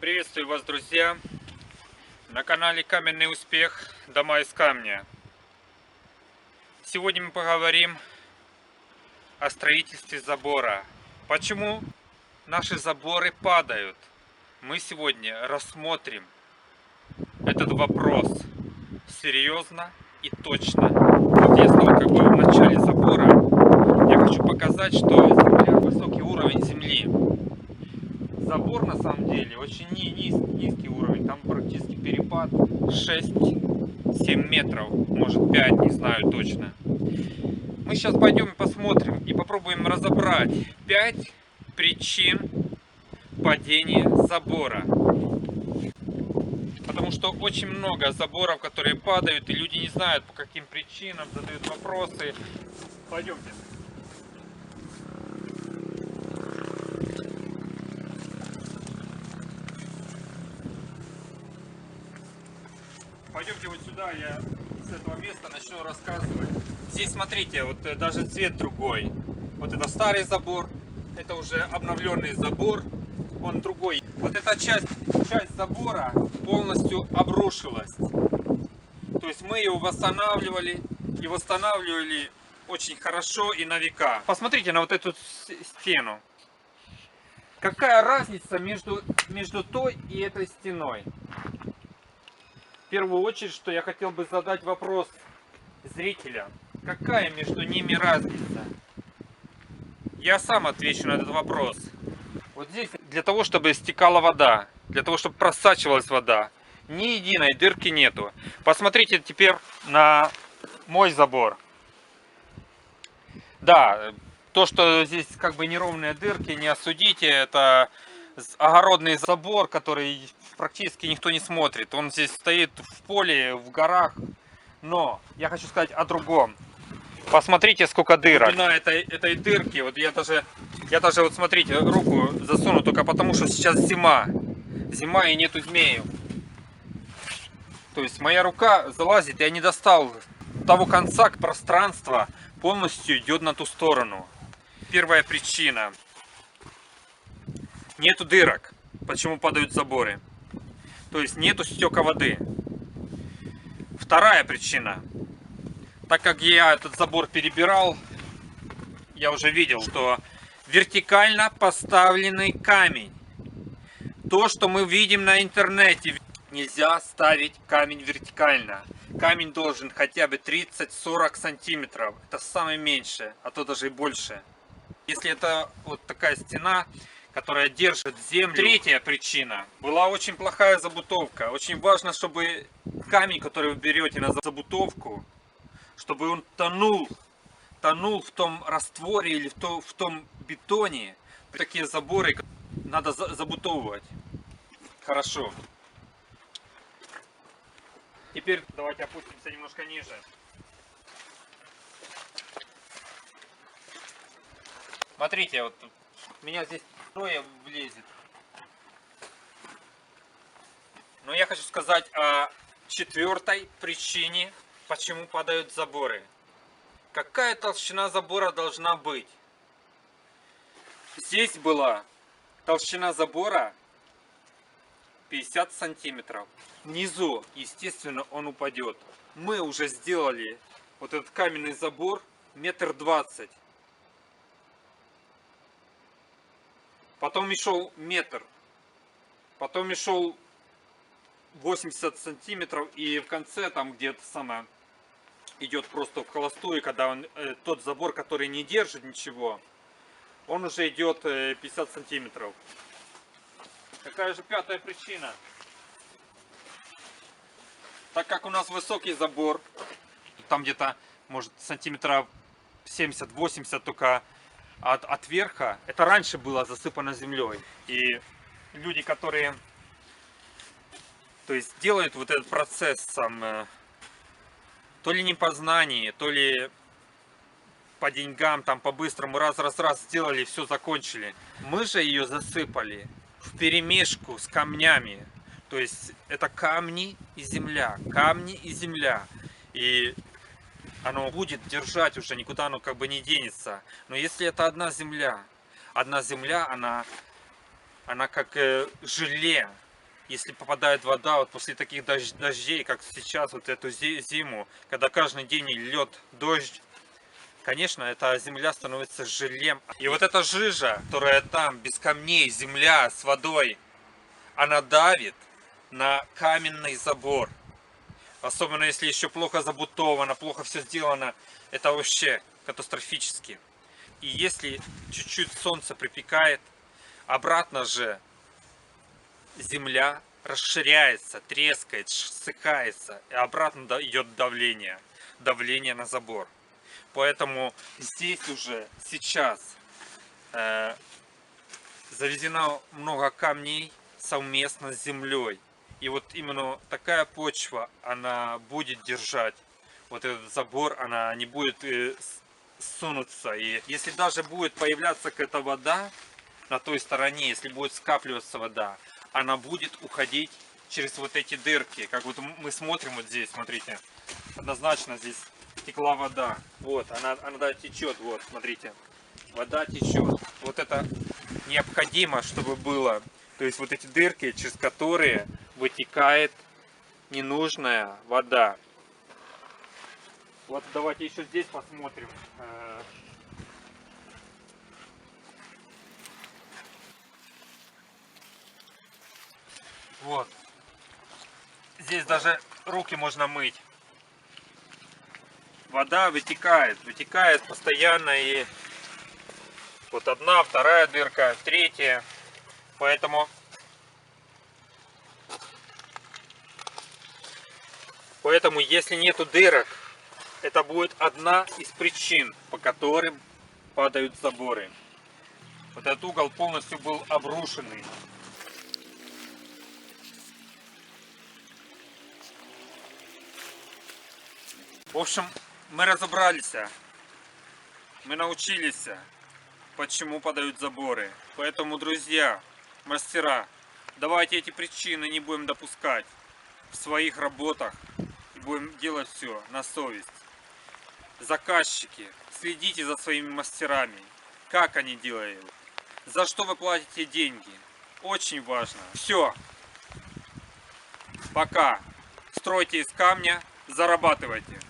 Приветствую вас, друзья, на канале Каменный успех. Дома из камня. Сегодня мы поговорим о строительстве забора. Почему наши заборы падают? Мы сегодня рассмотрим этот вопрос серьезно и точно. Вот я стал в начале забора. Я хочу показать, что земля, высокий уровень земли. Забор на самом деле очень низкий уровень, там практически перепад 6-7 метров, может 5, не знаю точно. Мы сейчас пойдем и посмотрим и попробуем разобрать 5 причин падения забора. Потому что очень много заборов, которые падают, и люди не знают по каким причинам, задают вопросы. Пойдемте. Пойдемте вот сюда, я с этого места начну рассказывать. Здесь смотрите, вот даже цвет другой. Вот это старый забор, это уже обновленный забор, он другой. Вот эта часть забора полностью обрушилась. То есть мы его восстанавливали и восстанавливали очень хорошо и на века. Посмотрите на вот эту стену. Какая разница между той и этой стеной? В первую очередь, что я хотел бы задать вопрос зрителям. Какая между ними разница? Я сам отвечу на этот вопрос. Вот здесь для того, чтобы стекала вода, для того, чтобы просачивалась вода, ни единой дырки нету. Посмотрите теперь на мой забор. Да, то, что здесь неровные дырки, не осудите, это огородный забор, который практически никто не смотрит. Он здесь стоит в поле, в горах. Но я хочу сказать о другом. Посмотрите, сколько дырок. Глубина этой дырки. Вот я даже вот смотрите, руку засуну только потому, что сейчас зима. Зима и нету змеев. То есть моя рука залазит, я не достал того конца, пространства полностью идет на ту сторону. Первая причина. Нету дырок. Почему падают заборы? То есть нету стека воды. Вторая причина. Так как я этот забор перебирал, я уже видел, что вертикально поставленный камень. То, что мы видим на интернете, нельзя ставить камень вертикально. Камень должен хотя бы 30-40 сантиметров. Это самое меньшее, а то даже и больше. Если это вот такая стена, которая держит землю. Третья причина. Была очень плохая забутовка. Очень важно, чтобы камень, который вы берете на забутовку, чтобы он тонул в том растворе или в том бетоне. Такие заборы надо забутовывать. Хорошо. Теперь давайте опустимся немножко ниже. Смотрите, вот у меня здесь трое влезет. Но я хочу сказать о четвертой причине, почему падают заборы. Какая толщина забора должна быть? Здесь была толщина забора 50 сантиметров. Внизу, естественно, он упадет. Мы уже сделали вот этот каменный забор 1,20 м. Потом и шел метр. Потом и шел 80 сантиметров. И в конце там где-то идет просто в холостую, когда тот забор, который не держит ничего, он уже идет 50 сантиметров. Какая же пятая причина? Так как у нас высокий забор, там где-то может сантиметров 70-80 только от верха, это раньше было засыпано землей. И люди, которые делают вот этот процесс то ли не по знанию, то ли по деньгам, по-быстрому, раз сделали, все закончили. Мы же ее засыпали вперемешку с камнями. То есть это камни и земля, камни и земля. И оно будет держать уже, никуда оно не денется. Но если это одна земля, она как желе. если попадает вода, вот после таких дождей, как сейчас, вот эту зиму, когда каждый день льет дождь, конечно, эта земля становится желем. И вот эта жижа, которая там, без камней, земля с водой, она давит на каменный забор. Особенно если еще плохо забутовано, плохо все сделано, это вообще катастрофически. И если чуть-чуть солнце припекает, обратно же земля расширяется, трескает, ссыхается, и обратно идет давление. Давление на забор. Поэтому здесь уже сейчас завезено много камней совместно с землей. И вот именно такая почва, она будет держать вот этот забор, она не будет сунуться. И если даже будет появляться какая-то вода на той стороне, если будет скапливаться вода, она будет уходить через вот эти дырки. Как вот мы смотрим вот здесь, смотрите, однозначно здесь текла вода. Вот, она течет, вот, смотрите, вода течет. Вот это необходимо, чтобы было. То есть вот эти дырки, через которые вытекает ненужная вода. Вот давайте еще здесь посмотрим. Вот. Здесь даже руки можно мыть. Вода вытекает постоянно. И вот одна, вторая дырка, третья. Поэтому если нету дырок, это будет одна из причин, по которым падают заборы. Вот этот угол полностью был обрушенный. В общем, мы разобрались, мы научились, почему падают заборы. Поэтому, друзья, мастера, давайте эти причины не будем допускать в своих работах и будем делать все на совесть. Заказчики, следите за своими мастерами, как они делают, за что вы платите деньги. Очень важно. Все. Пока. Стройте из камня, зарабатывайте.